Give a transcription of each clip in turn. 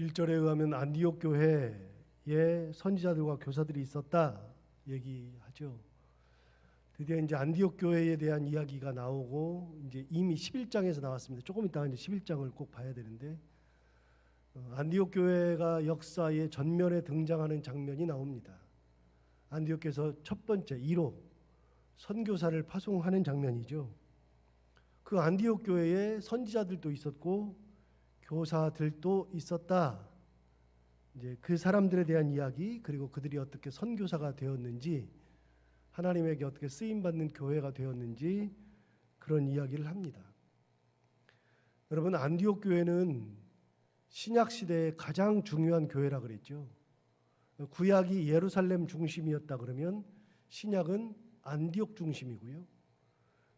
1절에 의하면 안디옥 교회에 선지자들과 교사들이 있었다 얘기하죠. 드디어 이제 안디옥 교회에 대한 이야기가 나오고 이제 이미 11장에서 나왔습니다. 조금 이따가 이제 11장을 꼭 봐야 되는데 안디옥 교회가 역사의 전면에 등장하는 장면이 나옵니다. 안디옥에서 첫 번째 1호 선교사를 파송하는 장면이죠. 그 안디옥 교회에 선지자들도 있었고 교사들도 있었다. 이제 그 사람들에 대한 이야기, 그리고 그들이 어떻게 선교사가 되었는지, 하나님에게 어떻게 쓰임 받는 교회가 되었는지 그런 이야기를 합니다. 여러분, 안디옥 교회는 신약 시대의 가장 중요한 교회라 그랬죠. 구약이 예루살렘 중심이었다 그러면 신약은 안디옥 중심이고요.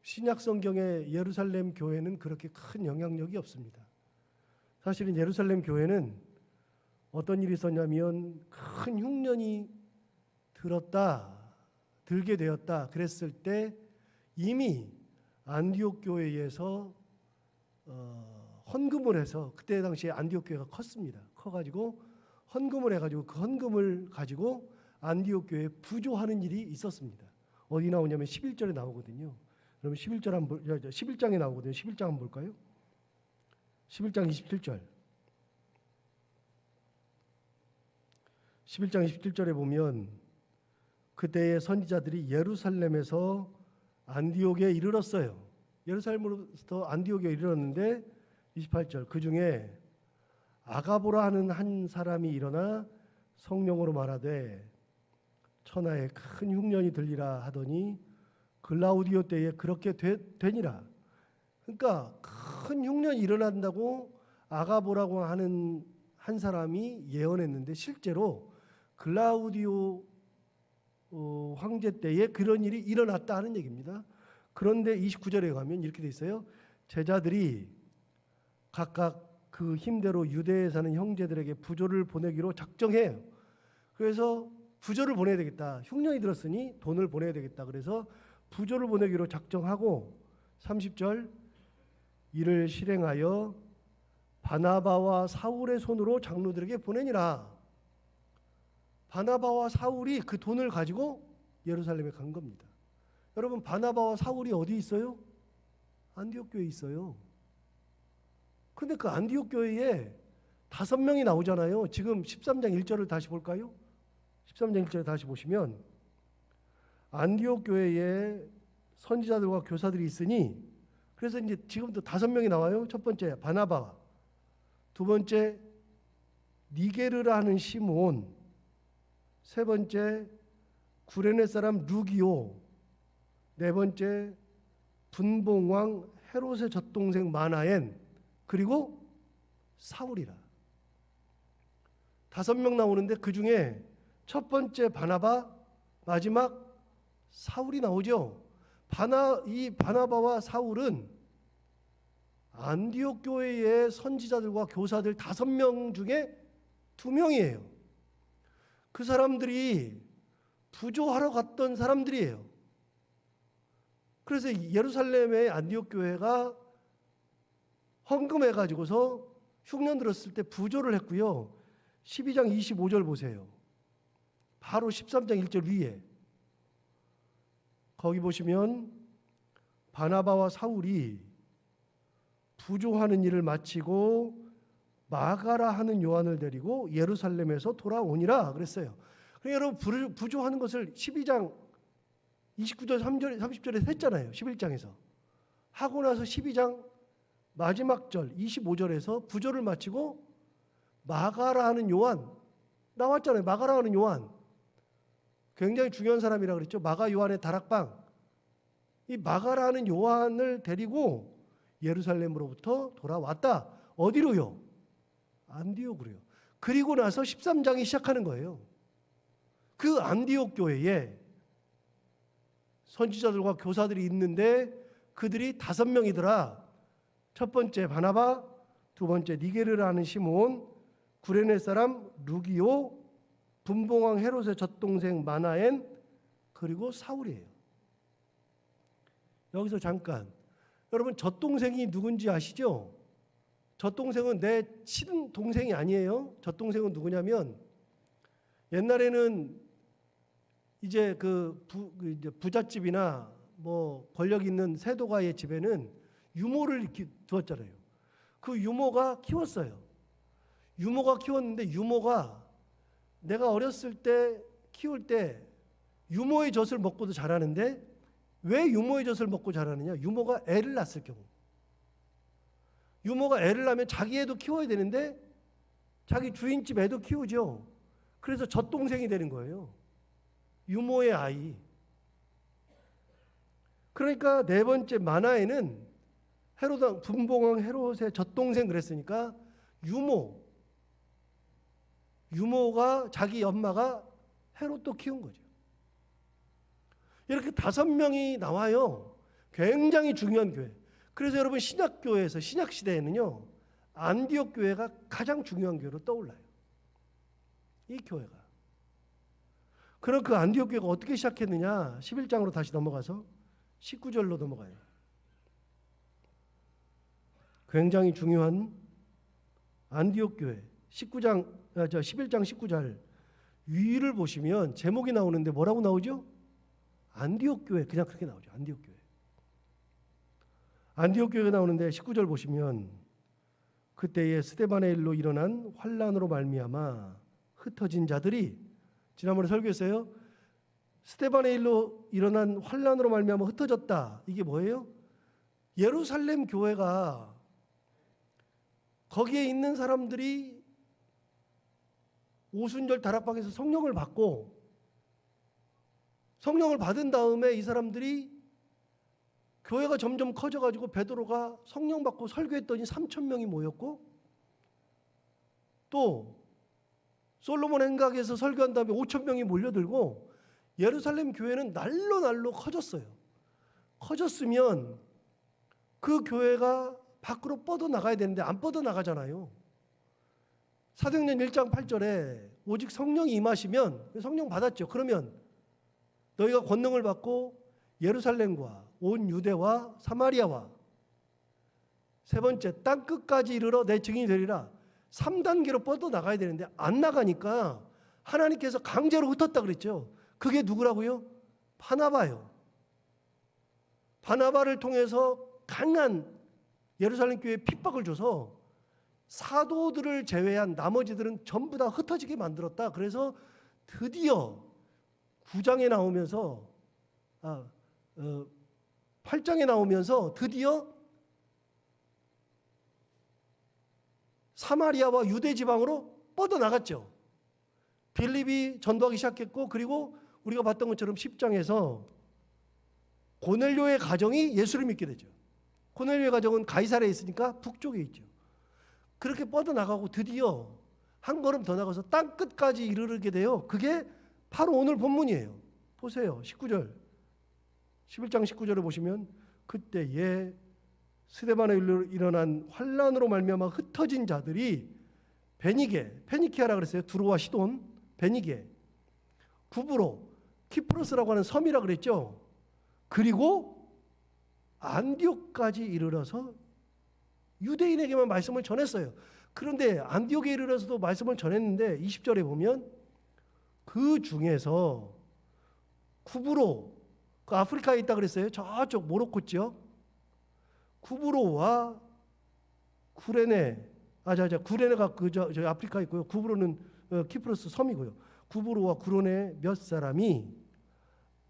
신약 성경의 예루살렘 교회는 그렇게 큰 영향력이 없습니다. 사실은 예루살렘 교회는 어떤 일이 있었냐면 큰 흉년이 들게 되었다 그랬을 때 이미 안디옥 교회에서 헌금을 해서, 그때 당시에 안디옥 교회가 컸습니다. 커가지고 헌금을 해가지고 그 헌금을 가지고 안디옥 교회에 부조하는 일이 있었습니다. 어디 나오냐면 11절에 나오거든요. 그러면 11장에 나오거든요. 11장 한번 볼까요? 11장 27절. 11장 27절에 보면 그때의 선지자들이 예루살렘에서 안디옥에 이르렀어요. 예루살렘으로부터 안디옥에 이르렀는데 28절, 그 중에 아가보라 하는 한 사람이 일어나 성령으로 말하되 천하에 큰 흉년이 들리라 하더니 글라우디오 때에 그렇게 되니라. 그러니까 큰 흉년이 일어난다고 아가보라고 하는 한 사람이 예언했는데 실제로 글라우디오 황제 때에 그런 일이 일어났다 하는 얘기입니다. 그런데 29절에 가면 이렇게 돼 있어요. 제자들이 각각 그 힘대로 유대에 사는 형제들에게 부조를 보내기로 작정해요. 그래서 부조를 보내야 되겠다. 흉년이 들었으니 돈을 보내야 되겠다. 그래서 부조를 보내기로 작정하고 30절, 이를 실행하여 바나바와 사울의 손으로 장로들에게 보내니라. 바나바와 사울이 그 돈을 가지고 예루살렘에 간 겁니다. 여러분, 바나바와 사울이 어디 있어요? 안디옥 교회에 있어요. 근데 그 안디옥 교회에 5명이 나오잖아요. 지금 13장 1절을 다시 볼까요? 13장 1절을 다시 보시면 안디옥 교회에 선지자들과 교사들이 있으니, 그래서 이제 지금도 5명이 나와요. 첫 번째 바나바, 두 번째 니게르라 하는 시므온, 세 번째 구레네 사람 루기오, 네 번째 분봉왕 헤롯의 젖동생 마나엔, 그리고 사울이라. 5명 나오는데 그 중에 첫 번째 바나바, 마지막 사울이 나오죠. 이 바나바와 사울은 안디옥 교회의 선지자들과 교사들 5명 중에 2명이에요. 그 사람들이 부조하러 갔던 사람들이에요. 그래서 예루살렘의 안디옥 교회가 헌금해 가지고서 흉년 들었을 때 부조를 했고요. 12장 25절 보세요. 바로 13장 1절 위에 거기 보시면 바나바와 사울이 부조하는 일을 마치고 마가라 하는 요한을 데리고 예루살렘에서 돌아오니라 그랬어요. 그러니까 여러분, 부조하는 것을 12장 29절 30절에서 했잖아요. 11장에서 하고 나서 12장 마지막 절 25절에서 부조를 마치고 마가라 하는 요한 나왔잖아요. 마가라 하는 요한 굉장히 중요한 사람이라고 그랬죠. 마가 요한의 다락방. 이 마가라 하는 요한을 데리고 예루살렘으로부터 돌아왔다. 어디로요? 안디옥으로요. 그리고 나서 13장이 시작하는 거예요. 그 안디옥 교회에 선지자들과 교사들이 있는데 그들이 5명이더라. 첫 번째 바나바, 두 번째 니게르라는 시므온, 구레네 사람 루기오, 분봉왕 헤롯의 젖동생 마나엔, 그리고 사울이에요. 여기서 잠깐, 여러분 젖동생이 누군지 아시죠? 저 동생은 내 친동생이 아니에요. 저 동생은 누구냐면 옛날에는 이제 이제 부잣집이나 뭐 권력 있는 세도가의 집에는 유모를 두었잖아요. 그 유모가 키웠어요. 유모가 키웠는데 유모가 내가 어렸을 때 키울 때 유모의 젖을 먹고도 자라는데 왜 유모의 젖을 먹고 자라느냐? 유모가 애를 낳았을 경우. 유모가 애를 낳으면 자기 애도 키워야 되는데 자기 주인집 애도 키우죠. 그래서 젖동생이 되는 거예요. 유모의 아이. 그러니까 네 번째 만화에는 헤롯 분봉왕 헤롯의 젖동생 그랬으니까 유모가 자기 엄마가 헤롯도 키운 거죠. 이렇게 5명이 나와요. 굉장히 중요한 교회. 그래서 여러분 신약교회에서 신약시대에는요 안디옥 교회가 가장 중요한 교회로 떠올라요. 이 교회가. 그럼 그 안디옥 교회가 어떻게 시작했느냐? 11장으로 다시 넘어가서 19절로 넘어가요. 굉장히 중요한 안디옥 교회 11장 19절 위를 보시면 제목이 나오는데 뭐라고 나오죠? 안디옥 교회. 그냥 그렇게 나오죠. 안디옥 교회. 안디옥 교회가 나오는데 19절 보시면 그때에 스데반의 일로 일어난 환란으로 말미암아 흩어진 자들이 지난번에 설교했어요. 스데반의 일로 일어난 환란으로 말미암아 흩어졌다. 이게 뭐예요? 예루살렘 교회가 거기에 있는 사람들이 오순절 다락방에서 성령을 받고 성령을 받은 다음에 이 사람들이 교회가 점점 커져가지고 베드로가 성령 받고 설교했더니 3,000명이 모였고 또 솔로몬 행각에서 설교한 다음에 5,000명이 몰려들고 예루살렘 교회는 날로 커졌어요. 커졌으면 그 교회가 밖으로 뻗어나가야 되는데 안 뻗어나가잖아요. 사도행전 1장 8절에 오직 성령이 임하시면 성령 받았죠. 그러면 너희가 권능을 받고 예루살렘과 온 유대와 사마리아와 세 번째 땅끝까지 이르러 내 증인이 되리라. 3단계로 뻗어나가야 되는데 안 나가니까 하나님께서 강제로 흩었다 그랬죠. 그게 누구라고요? 바나바요. 바나바를 통해서 강한 예루살렘 교회에 핍박을 줘서 사도들을 제외한 나머지들은 전부 다 흩어지게 만들었다. 그래서 드디어 9장에 나오면서 8장에 나오면서 드디어 사마리아와 유대 지방으로 뻗어나갔죠. 빌립이 전도하기 시작했고 그리고 우리가 봤던 것처럼 10장에서 고넬료의 가정이 예수를 믿게 되죠. 고넬료의 가정은 가이사랴에 있으니까 북쪽에 있죠. 그렇게 뻗어나가고 드디어 한 걸음 더 나가서 땅끝까지 이르게 돼요. 그게 바로 오늘 본문이에요. 보세요. 19절. 11장 19절을 보시면 그때에 스데반에 일어난 환란으로 말미암아 흩어진 자들이 페니키아라 그랬어요. 두로와 시돈, 베니게, 구브로, 키프로스라고 하는 섬이라 그랬죠. 그리고 안디옥까지 이르러서 유대인에게만 말씀을 전했어요. 그런데 안디옥에 이르러서도 말씀을 전했는데 20절에 보면 그 중에서 구브로, 그 아프리카에 있다 그랬어요. 저쪽 모로코 지역. 구브로와 구레네, 구레네가 저 아프리카에 있고요. 구브로는 키프로스 섬이고요. 구브로와 구레네 몇 사람이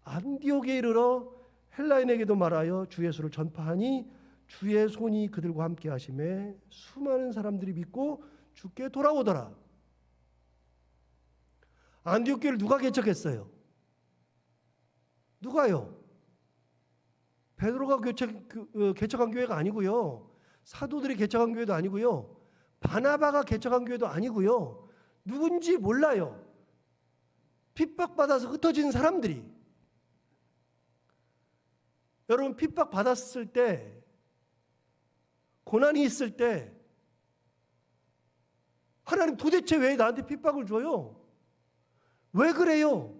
안디옥에 이르러 헬라인에게도 말하여 주 예수를 전파하니 주의 손이 그들과 함께 하심에 수많은 사람들이 믿고 주께 돌아오더라. 안디옥 교회를 누가 개척했어요? 누가요? 베드로가 개척한 교회가 아니고요. 사도들이 개척한 교회도 아니고요. 바나바가 개척한 교회도 아니고요. 누군지 몰라요. 핍박받아서 흩어진 사람들이. 여러분 핍박받았을 때, 고난이 있을 때 하나님 도대체 왜 나한테 핍박을 줘요? 왜 그래요?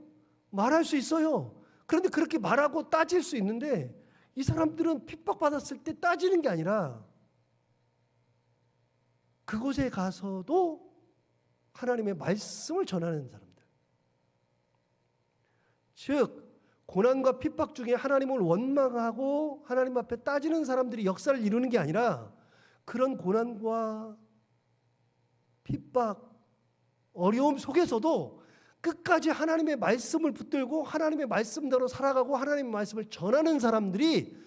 말할 수 있어요. 그런데 그렇게 말하고 따질 수 있는데 이 사람들은 핍박받았을 때 따지는 게 아니라 그곳에 가서도 하나님의 말씀을 전하는 사람들. 즉 고난과 핍박 중에 하나님을 원망하고 하나님 앞에 따지는 사람들이 역사를 이루는 게 아니라 그런 고난과 핍박, 어려움 속에서도 끝까지 하나님의 말씀을 붙들고 하나님의 말씀대로 살아가고 하나님의 말씀을 전하는 사람들이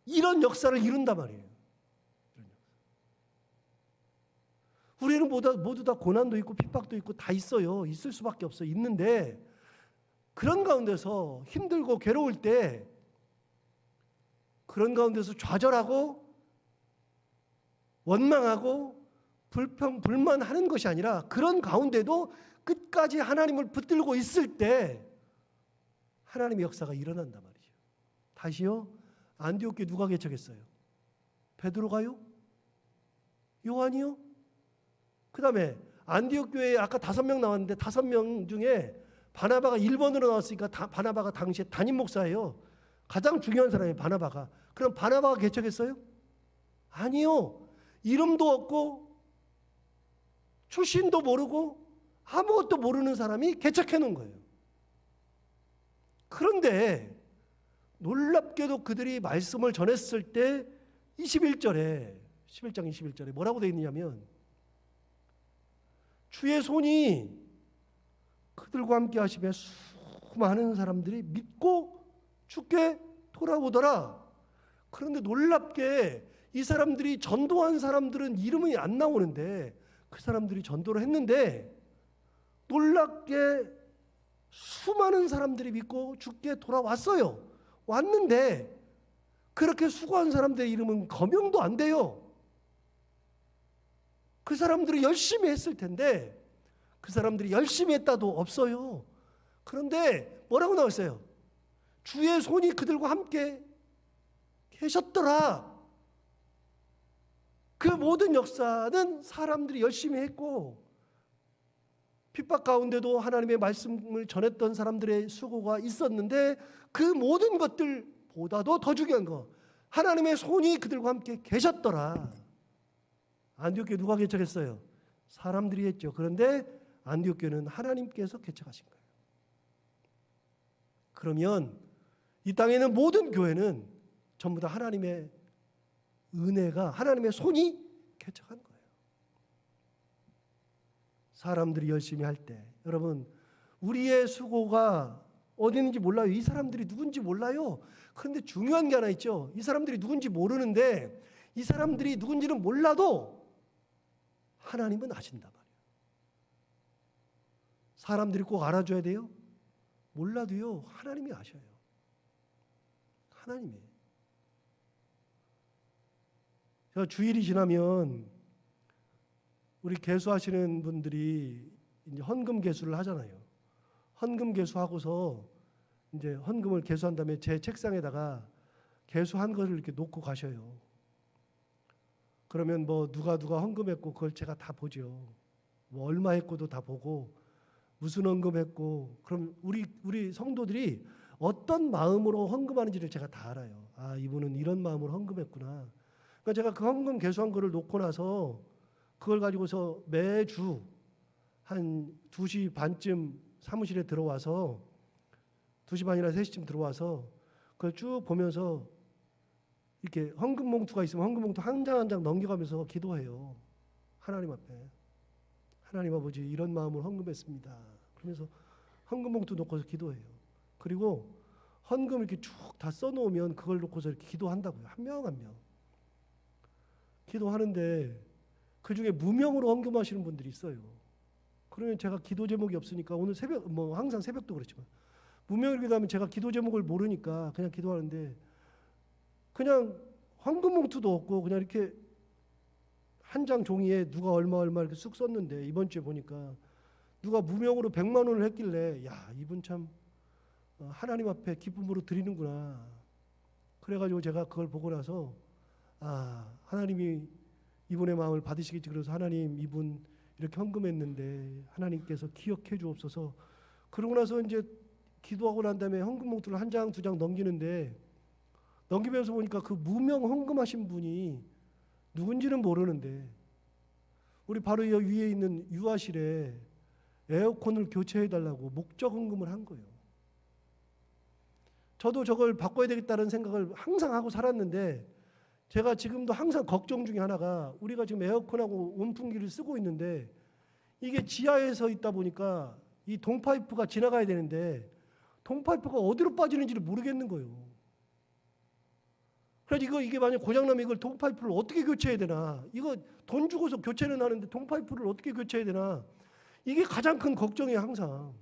이런 역사를 이룬단 말이에요. 우리는 모두 다 고난도 있고 핍박도 있고 다 있어요. 있을 수밖에 없어요. 있는데 그런 가운데서 힘들고 괴로울 때 그런 가운데서 좌절하고 원망하고 불만하는 것이 아니라 그런 가운데도 끝까지 하나님을 붙들고 있을 때 하나님의 역사가 일어난단 말이죠. 다시요. 안디옥 교회 누가 개척했어요? 베드로가요? 요한이요? 그 다음에 안디옥 교회에 아까 5명 나왔는데 5명 중에 바나바가 1번으로 나왔으니까 바나바가 당시에 담임 목사예요. 가장 중요한 사람이에요. 바나바가. 그럼 바나바가 개척했어요? 아니요. 이름도 없고 출신도 모르고 아무것도 모르는 사람이 개척해 놓은 거예요. 그런데 놀랍게도 그들이 말씀을 전했을 때 11장 21절에 뭐라고 되어 있느냐면 주의 손이 그들과 함께 하시며 수많은 사람들이 믿고 주께 돌아오더라. 그런데 놀랍게 이 사람들이 전도한 사람들은 이름이 안 나오는데 그 사람들이 전도를 했는데 놀랍게 수많은 사람들이 믿고 주께 돌아왔어요. 왔는데 그렇게 수고한 사람들의 이름은 거명도 안 돼요. 그 사람들이 열심히 했을 텐데 그 사람들이 열심히 했다도 없어요. 그런데 뭐라고 나왔어요? 주의 손이 그들과 함께 계셨더라. 그 모든 역사는 사람들이 열심히 했고 핍박 가운데도 하나님의 말씀을 전했던 사람들의 수고가 있었는데 그 모든 것들보다도 더 중요한 거 하나님의 손이 그들과 함께 계셨더라. 안디옥 교회 누가 개척했어요? 사람들이 했죠. 그런데 안디옥 교회는 하나님께서 개척하신 거예요. 그러면 이 땅에 있는 모든 교회는 전부 다 하나님의 은혜가 하나님의 손이 개척한 거예요. 사람들이 열심히 할 때 여러분 우리의 수고가 어디 있는지 몰라요. 이 사람들이 누군지 몰라요. 그런데 중요한 게 하나 있죠. 이 사람들이 누군지 모르는데 이 사람들이 누군지는 몰라도 하나님은 아신단 말이에요. 사람들이 꼭 알아줘야 돼요? 몰라도요. 하나님이 아셔요. 하나님이. 저 주일이 지나면 우리 개수하시는 분들이 이제 헌금 개수를 하잖아요. 헌금 개수하고서 이제 헌금을 개수한 다음에 제 책상에다가 개수한 것을 이렇게 놓고 가셔요. 그러면 뭐 누가 헌금했고 그걸 제가 다 보죠. 뭐 얼마 했고도 다 보고 무슨 헌금했고 그럼 우리 성도들이 어떤 마음으로 헌금하는지를 제가 다 알아요. 아 이분은 이런 마음으로 헌금했구나. 그러니까 제가 그 헌금 개수한 거를 놓고 나서 그걸 가지고서 매주 한 2시 반쯤 사무실에 들어와서 2시 반이나 3시쯤 들어와서 그걸 쭉 보면서 이렇게 헌금 봉투가 있으면 헌금 봉투 한 장 한 장 넘겨가면서 기도해요. 하나님 앞에. 하나님 아버지 이런 마음으로 헌금했습니다. 그러면서 헌금 봉투 놓고서 기도해요. 그리고 헌금 이렇게 쭉 다 써놓으면 그걸 놓고서 이렇게 기도한다고요. 한 명 한 명. 기도하는데 그중에 무명으로 헌금하시는 분들이 있어요. 그러면 제가 기도 제목이 없으니까 오늘 새벽 뭐 항상 새벽도 그렇지만 무명으로 기도하면 제가 기도 제목을 모르니까 그냥 기도하는데 그냥 헌금 봉투도 없고 그냥 이렇게 한 장 종이에 누가 얼마 이렇게 쑥 썼는데 이번 주에 보니까 누가 무명으로 100만 원을 했길래 야 이분 참 하나님 앞에 기쁨으로 드리는구나. 그래가지고 제가 그걸 보고 나서 아 하나님이 이분의 마음을 받으시겠지. 그래서 하나님 이분 이렇게 헌금했는데 하나님께서 기억해 주옵소서. 그러고 나서 이제 기도하고 난 다음에 헌금 봉투를 한 장, 2장 넘기는데 넘기면서 보니까 그 무명 헌금하신 분이 누군지는 모르는데 우리 바로 여기 위에 있는 유아실에 에어컨을 교체해달라고 목적 헌금을 한 거예요. 저도 저걸 바꿔야 되겠다는 생각을 항상 하고 살았는데, 제가 지금도 항상 걱정 중에 하나가, 우리가 지금 에어컨하고 온풍기를 쓰고 있는데 이게 지하에서 있다 보니까 이 동파이프가 지나가야 되는데 동파이프가 어디로 빠지는지를 모르겠는 거예요. 그래서 이게 만약 고장나면 이걸 동파이프를 어떻게 교체해야 되나, 이거 돈 주고서 교체는 하는데 동파이프를 어떻게 교체해야 되나, 이게 가장 큰 걱정이에요 항상.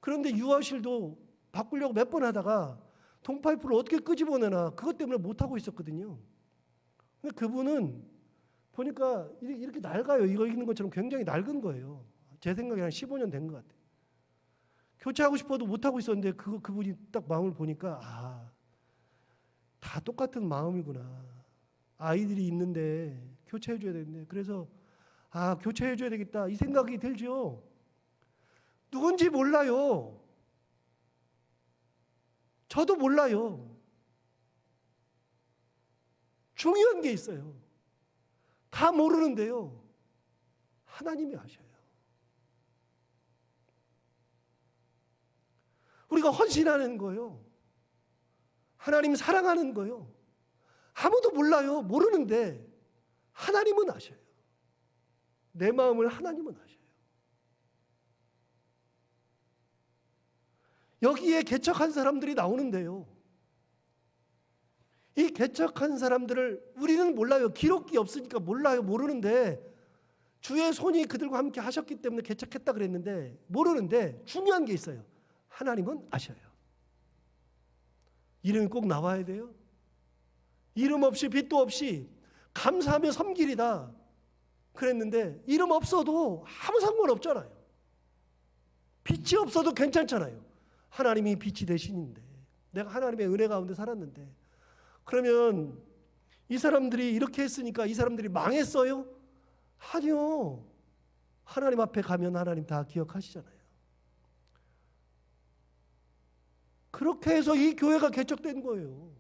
그런데 유아실도 바꾸려고 몇 번 하다가 동파이프를 어떻게 끄집어내나, 그것 때문에 못하고 있었거든요. 근데 그분은 보니까 이렇게 낡아요. 이거 있는 것처럼 굉장히 낡은 거예요. 제 생각에 한 15년 된 것 같아요. 교체하고 싶어도 못하고 있었는데 그분이 딱 마음을 보니까 다 똑같은 마음이구나. 아이들이 있는데 교체해줘야 되는데, 그래서 교체해줘야 되겠다 이 생각이 들죠. 누군지 몰라요. 저도 몰라요. 중요한 게 있어요. 다 모르는데요, 하나님이 아셔요. 우리가 헌신하는 거요, 하나님 사랑하는 거요, 아무도 몰라요. 모르는데 하나님은 아셔요. 내 마음을 하나님은 아셔요. 여기에 개척한 사람들이 나오는데요, 이 개척한 사람들을 우리는 몰라요. 기록이 없으니까 몰라요. 모르는데 주의 손이 그들과 함께 하셨기 때문에 개척했다 그랬는데, 모르는데 중요한 게 있어요. 하나님은 아셔요. 이름이 꼭 나와야 돼요. 이름 없이 빛도 없이 감사하며 섬기리다 그랬는데, 이름 없어도 아무 상관없잖아요. 빛이 없어도 괜찮잖아요. 하나님이 빛이 되시는데, 내가 하나님의 은혜 가운데 살았는데, 그러면 이 사람들이 이렇게 했으니까 이 사람들이 망했어요? 아니요. 하나님 앞에 가면 하나님 다 기억하시잖아요. 그렇게 해서 이 교회가 개척된 거예요.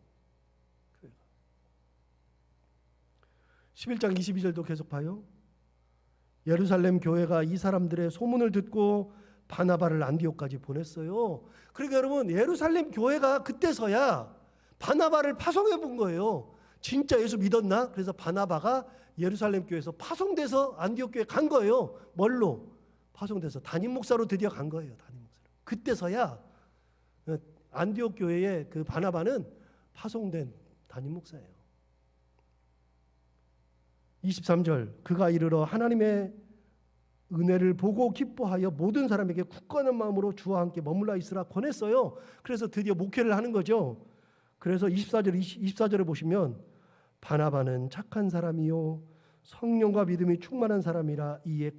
11장 22절도 계속 봐요. 예루살렘 교회가 이 사람들의 소문을 듣고 바나바를 안디옥까지 보냈어요. 그러니까 여러분, 예루살렘 교회가 그때서야 바나바를 파송해 본 거예요. 진짜 예수 믿었나? 그래서 바나바가 예루살렘 교회에서 파송돼서 안디옥 교회 간 거예요. 뭘로? 파송돼서 담임 목사로 드디어 간 거예요. 담임 목사로. 그때서야 안디옥 교회의 그 바나바는 파송된 담임 목사예요. 23절, 그가 이르러 하나님의 은혜를 보고 기뻐하여 모든 사람에게 굳건한 마음으로 주와 함께 머물러 있으라 권했어요. 그래서 드디어 목회를 하는 거죠. 그래서 24절에 보시면, 바나바는 착한 사람이요 성령과 믿음이 충만한 사람이라 이에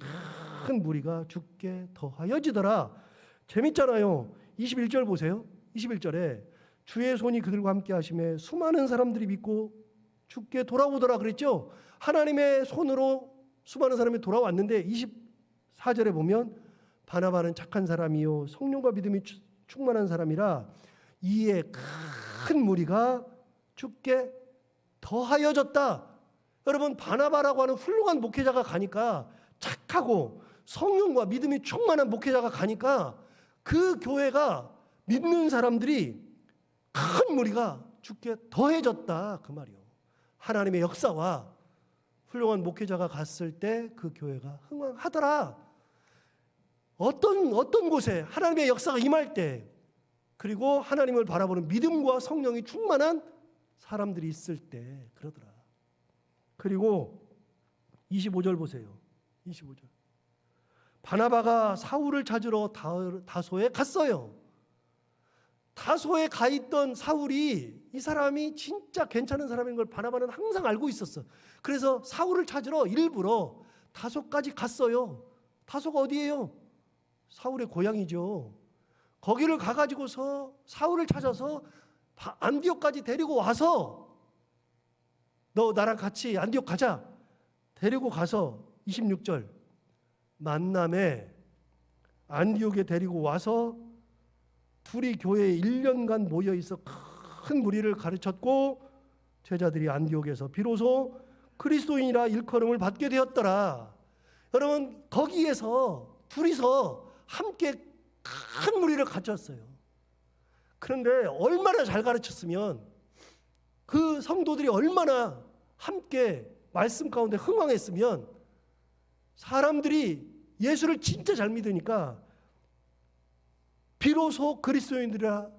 큰 무리가 죽게 더하여지더라. 재밌잖아요. 21절 보세요. 21절에 주의 손이 그들과 함께 하심에 수많은 사람들이 믿고 죽게 돌아오더라 그랬죠. 하나님의 손으로 수많은 사람이 돌아왔는데, 24절에 보면 바나바는 착한 사람이요 성령과 믿음이 충만한 사람이라 이에 큰 무리가 죽게 더하여졌다. 여러분, 바나바라고 하는 훌륭한 목회자가 가니까, 착하고 성령과 믿음이 충만한 목회자가 가니까 그 교회가 믿는 사람들이 큰 무리가 죽게 더해졌다 그 말이요. 하나님의 역사와 훌륭한 목회자가 갔을 때 그 교회가 흥왕하더라. 어떤 곳에 하나님의 역사가 임할 때, 그리고 하나님을 바라보는 믿음과 성령이 충만한 사람들이 있을 때 그러더라. 그리고 25절 보세요. 25절. 바나바가 사울을 찾으러 다소에 갔어요. 다소에 가 있던 사울이 이 사람이 진짜 괜찮은 사람인 걸 바나바는 항상 알고 있었어. 그래서 사울을 찾으러 일부러 다소까지 갔어요. 다소가 어디예요? 사울의 고향이죠. 거기를 가가지고서 사울을 찾아서 안디옥까지 데리고 와서, 너 나랑 같이 안디옥 가자. 데리고 가서 26절 만남에 안디옥에 데리고 와서 둘이 교회에 1년간 모여 있어 큰 무리를 가르쳤고, 제자들이 안디옥에서 비로소 그리스도인이라 일컬음을 받게 되었더라. 여러분, 거기에서 둘이서 함께 큰 무리를 갖췄어요. 그런데 얼마나 잘 가르쳤으면, 그 성도들이 얼마나 함께 말씀 가운데 흥황했으면, 사람들이 예수를 진짜 잘 믿으니까 비로소 그리스도인들이라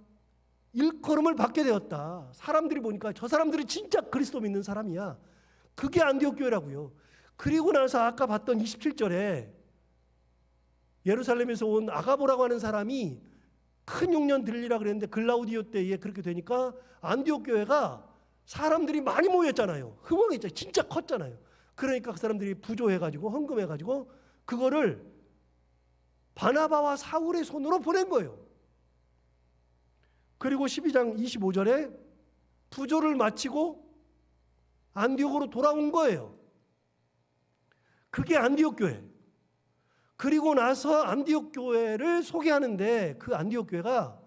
일컬음을 받게 되었다. 사람들이 보니까 저 사람들이 진짜 그리스도 믿는 사람이야. 그게 안디옥 교회라고요. 그리고 나서 아까 봤던 27절에 예루살렘에서 온 아가보라고 하는 사람이 큰 흉년 들리라 그랬는데 글라우디오 때에 그렇게 되니까 안디옥 교회가 사람들이 많이 모였잖아요. 흥황했잖아요. 진짜 컸잖아요. 그러니까 그 사람들이 부조해가지고 헌금해가지고 그거를 바나바와 사울의 손으로 보낸 거예요. 그리고 12장 25절에 부조를 마치고 안디옥으로 돌아온 거예요. 그게 안디옥 교회. 그리고 나서 안디옥 교회를 소개하는데 그 안디옥 교회가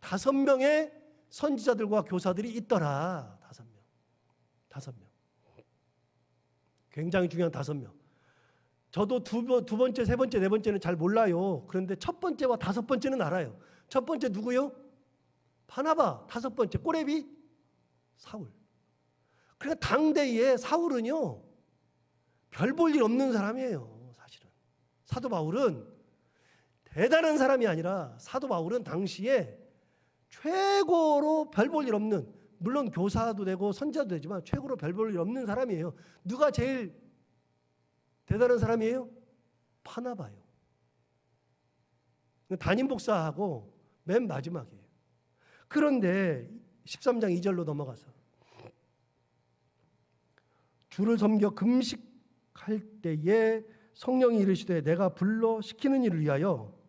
5명의 선지자들과 교사들이 있더라. 5명. 굉장히 중요한 5명. 저도 두 번째, 세 번째, 네 번째는 잘 몰라요. 그런데 첫 번째와 5번째는 알아요. 첫 번째 누구요? 바나바. 5번째 꼬레비 사울. 그러니까 당대에 사울은요, 별 볼 일 없는 사람이에요. 사실은 사도 바울은 대단한 사람이 아니라, 사도 바울은 당시에 최고로 별 볼 일 없는, 물론 교사도 되고 선지자도 되지만 최고로 별 볼 일 없는 사람이에요. 누가 제일 대단한 사람이에요? 바나바요. 담임 목사하고 맨 마지막이에요. 그런데 13장 2절로 넘어가서 주를 섬겨 금식할 때에 성령이 이르시되 내가 불러 시키는 일을 위하여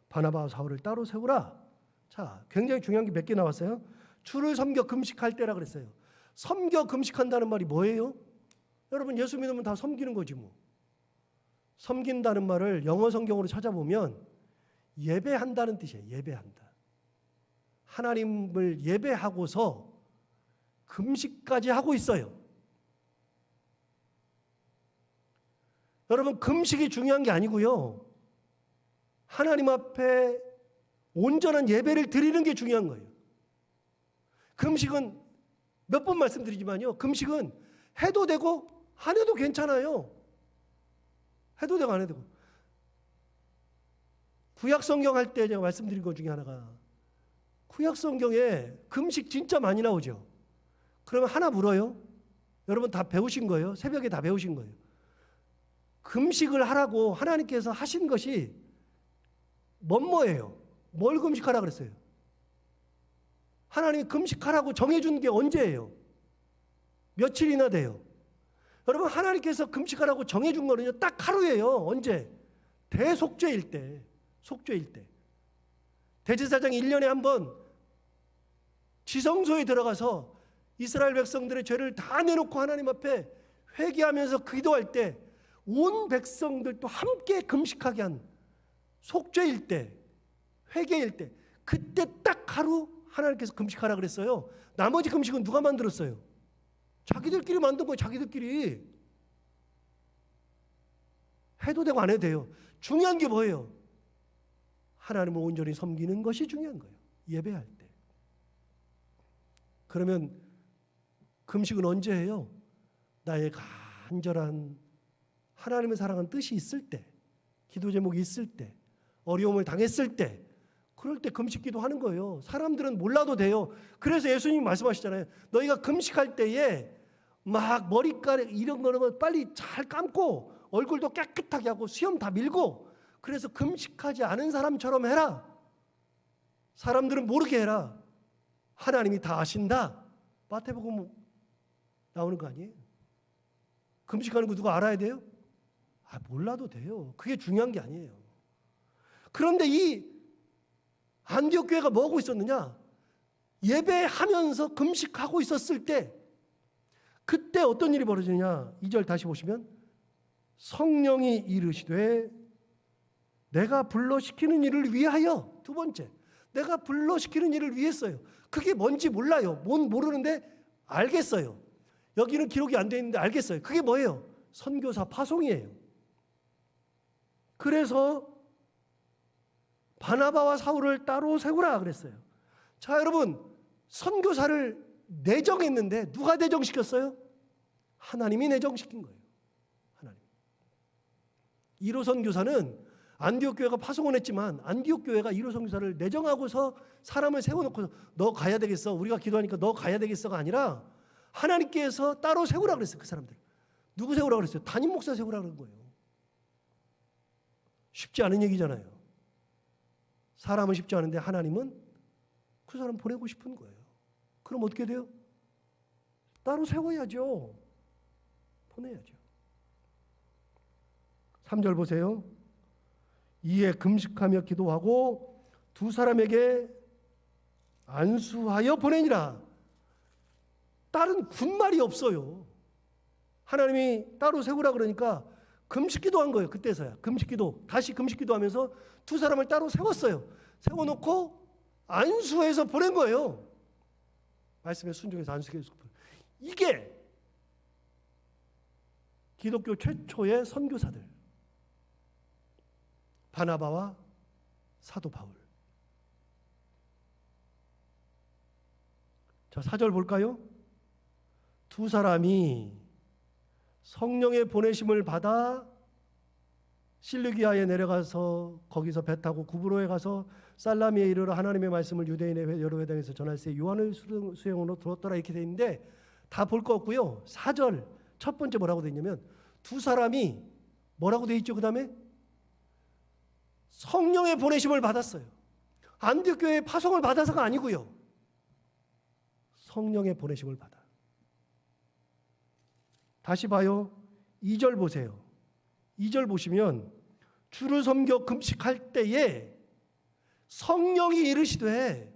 바나바와 사울을 따로 세우라. 자, 굉장히 중요한 게 몇 개 나왔어요. 주를 섬겨 금식할 때라 그랬어요. 섬겨 금식한다는 말이 뭐예요? 여러분, 예수 믿으면 다 섬기는 거지 뭐. 섬긴다는 말을 영어 성경으로 찾아보면 예배한다는 뜻이에요. 예배한다. 하나님을 예배하고서 금식까지 하고 있어요. 여러분, 금식이 중요한 게 아니고요, 하나님 앞에 온전한 예배를 드리는 게 중요한 거예요. 금식은 몇 번 말씀드리지만요, 금식은 해도 되고 안 해도 괜찮아요. 해도 되고 안 해도 되고. 구약 성경 할 때 제가 말씀드린 것 중에 하나가, 구약 성경에 금식 진짜 많이 나오죠. 그러면 하나 물어요. 여러분 다 배우신 거예요? 새벽에 다 배우신 거예요. 금식을 하라고 하나님께서 하신 것이 뭐예요? 뭘 금식하라 그랬어요? 하나님이 금식하라고 정해준 게 언제예요? 며칠이나 돼요? 여러분, 하나님께서 금식하라고 정해준 거는요, 딱 하루예요. 언제? 대속죄일 때. 속죄일 때. 대제사장이 1년에 한 번 지성소에 들어가서 이스라엘 백성들의 죄를 다 내놓고 하나님 앞에 회개하면서 기도할 때 온 백성들도 함께 금식하게 한 속죄일 때, 회개일 때, 그때 딱 하루 하나님께서 금식하라 그랬어요. 나머지 금식은 누가 만들었어요? 자기들끼리 만든 거예요. 자기들끼리. 해도 되고 안 해도 돼요. 중요한 게 뭐예요? 하나님을 온전히 섬기는 것이 중요한 거예요. 예배할 때. 그러면 금식은 언제 해요? 나의 간절한 하나님을 사랑하는 뜻이 있을 때, 기도 제목이 있을 때, 어려움을 당했을 때, 그럴 때 금식 기도하는 거예요. 사람들은 몰라도 돼요. 그래서 예수님이 말씀하시잖아요. 너희가 금식할 때에 막 머리카락 이런 거는 빨리 잘 감고 얼굴도 깨끗하게 하고 수염 다 밀고, 그래서 금식하지 않은 사람처럼 해라. 사람들은 모르게 해라. 하나님이 다 아신다. 마태복음 나오는 거 아니에요? 금식하는 거 누가 알아야 돼요? 몰라도 돼요. 그게 중요한 게 아니에요. 그런데 이 안디옥 교회가 뭐 하고 있었느냐? 예배하면서 금식하고 있었을 때, 그때 어떤 일이 벌어지느냐? 2절 다시 보시면, 성령이 이르시되 내가 불러시키는 일을 위하여. 두 번째, 내가 불러시키는 일을 위했어요. 그게 뭔지 몰라요. 뭔 모르는데 알겠어요. 여기는 기록이 안 돼 있는데 알겠어요. 그게 뭐예요? 선교사 파송이에요. 그래서 바나바와 사울을 따로 세우라 그랬어요. 자, 여러분, 선교사를 내정했는데 누가 내정시켰어요? 하나님이 내정시킨 거예요. 하나님. 1호 선교사는 안디옥 교회가 파송을 했지만 안디옥 교회가 1호 선교사를 내정하고서 사람을 세워놓고 너 가야 되겠어, 우리가 기도하니까 너 가야 되겠어가 아니라 하나님께서 따로 세우라 그랬어요. 그 사람들. 누구 세우라 그랬어요? 담임 목사 세우라 그런 거예요. 쉽지 않은 얘기잖아요. 사람은 쉽지 않은데 하나님은 그 사람 보내고 싶은 거예요. 그럼 어떻게 돼요? 따로 세워야죠. 보내야죠. 3절 보세요. 이에 금식하며 기도하고 두 사람에게 안수하여 보내니라. 다른 군말이 없어요. 하나님이 따로 세우라 그러니까 금식기도 한 거예요. 그때서야 금식기도, 다시 금식기도 하면서 두 사람을 따로 세웠어요. 세워놓고 안수해서 보낸 거예요. 말씀에 순종해서 안수해서. 이게 기독교 최초의 선교사들, 바나바와 사도 바울. 자, 4절 볼까요? 두 사람이 성령의 보내심을 받아 실루기아에 내려가서 거기서 배 타고 구브로에 가서 살라미에 이르러 하나님의 말씀을 유대인의 여러 회당에서 전할세 요한의 수행으로 들었더라 이렇게 돼 있는데 다 볼 거 없고요. 4절 첫 번째 뭐라고 돼 있냐면 두 사람이 뭐라고 돼 있죠? 그 다음에 성령의 보내심을 받았어요. 안디옥 교회의 파송을 받아서가 아니고요. 성령의 보내심을 받아. 다시 봐요. 2절 보세요. 2절 보시면 주를 섬겨 금식할 때에 성령이 이르시되,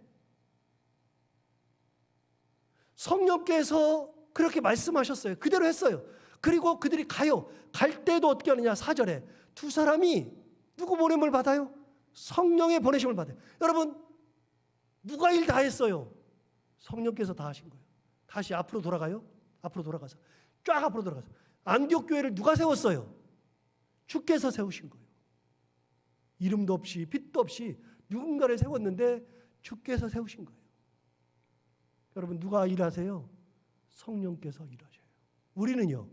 성령께서 그렇게 말씀하셨어요. 그대로 했어요. 그리고 그들이 가요. 갈 때도 어떻게 하느냐? 4절에 두 사람이 누구 보냄을 받아요? 성령의 보내심을 받아요. 여러분, 누가 일 다 했어요? 성령께서 다 하신 거예요. 다시 앞으로 돌아가요. 앞으로 돌아가서 쫙 앞으로 돌아가서 안디옥 교회를 누가 세웠어요? 주께서 세우신 거예요. 이름도 없이 빛도 없이 누군가를 세웠는데 주께서 세우신 거예요. 여러분, 누가 일하세요? 성령께서 일하셔요. 우리는요,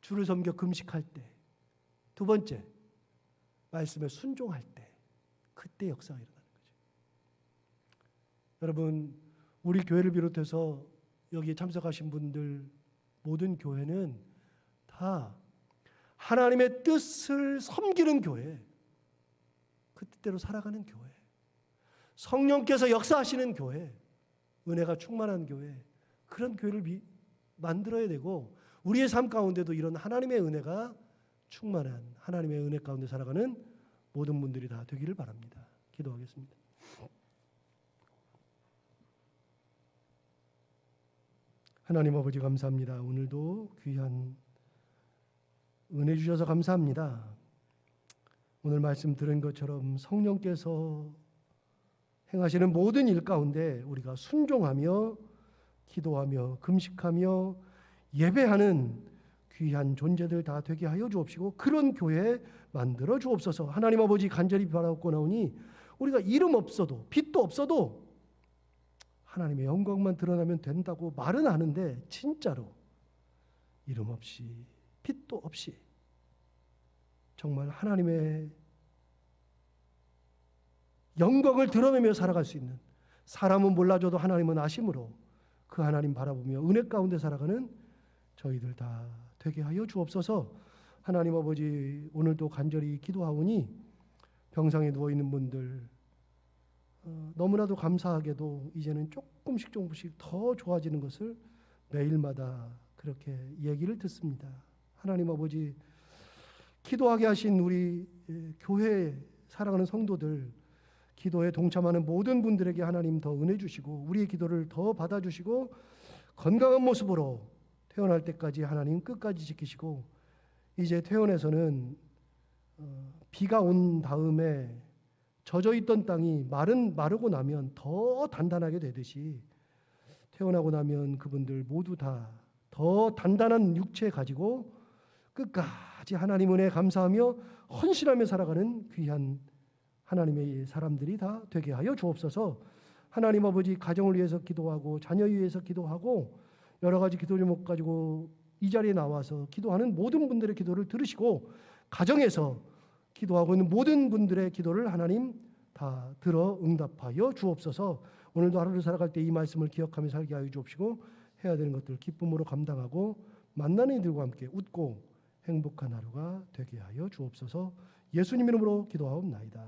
주를 섬겨 금식할 때, 두 번째 말씀에 순종할 때, 그때 역사가 일어나는 거죠. 여러분, 우리 교회를 비롯해서 여기에 참석하신 분들 모든 교회는 다 하나님의 뜻을 섬기는 교회, 그 뜻대로 살아가는 교회, 성령께서 역사하시는 교회, 은혜가 충만한 교회, 그런 교회를 만들어야 되고 우리의 삶 가운데도 이런 하나님의 은혜가 충만한 하나님의 은혜 가운데 살아가는 모든 분들이 다 되기를 바랍니다. 기도하겠습니다. 하나님 아버지 감사합니다. 오늘도 귀한 은혜 주셔서 감사합니다. 오늘 말씀 들은 것처럼 성령께서 행하시는 모든 일 가운데 우리가 순종하며 기도하며 금식하며 예배하는 귀한 존재들 다 되게 하여 주옵시고 그런 교회 만들어 주옵소서. 하나님 아버지 간절히 바라옵고나오니 우리가 이름 없어도 빛도 없어도 하나님의 영광만 드러나면 된다고 말은 하는데 진짜로 이름 없이 빛도 없이 정말 하나님의 영광을 드러내며 살아갈 수 있는, 사람은 몰라줘도 하나님은 아심으로 그 하나님 바라보며 은혜 가운데 살아가는 저희들 다 되게 하여 주옵소서. 하나님 아버지, 오늘도 간절히 기도하오니 병상에 누워있는 분들 너무나도 감사하게도 이제는 조금씩 더 좋아지는 것을 매일마다 그렇게 얘기를 듣습니다. 하나님 아버지, 기도하게 하신 우리 교회 사랑하는 성도들, 기도에 동참하는 모든 분들에게 하나님 더 은혜 주시고 우리의 기도를 더 받아주시고 건강한 모습으로 퇴원할 때까지 하나님 끝까지 지키시고, 이제 퇴원해서는 비가 온 다음에 젖어있던 땅이 마르고 나면 더 단단하게 되듯이 퇴원하고 나면 그분들 모두 다 더 단단한 육체 가지고 끝까지 하나님 은혜에 감사하며 헌신하며 살아가는 귀한 하나님의 사람들이 다 되게 하여 주옵소서. 하나님 아버지, 가정을 위해서 기도하고 자녀 위해서 기도하고 여러 가지 기도 제목 가지고 이 자리에 나와서 기도하는 모든 분들의 기도를 들으시고 가정에서 기도하고 있는 모든 분들의 기도를 하나님 다 들어 응답하여 주옵소서. 오늘도 하루를 살아갈 때 이 말씀을 기억하며 살게 하여 주옵시고 해야 되는 것들 기쁨으로 감당하고 만나는 이들과 함께 웃고 행복한 하루가 되게 하여 주옵소서. 예수님 이름으로 기도하옵나이다.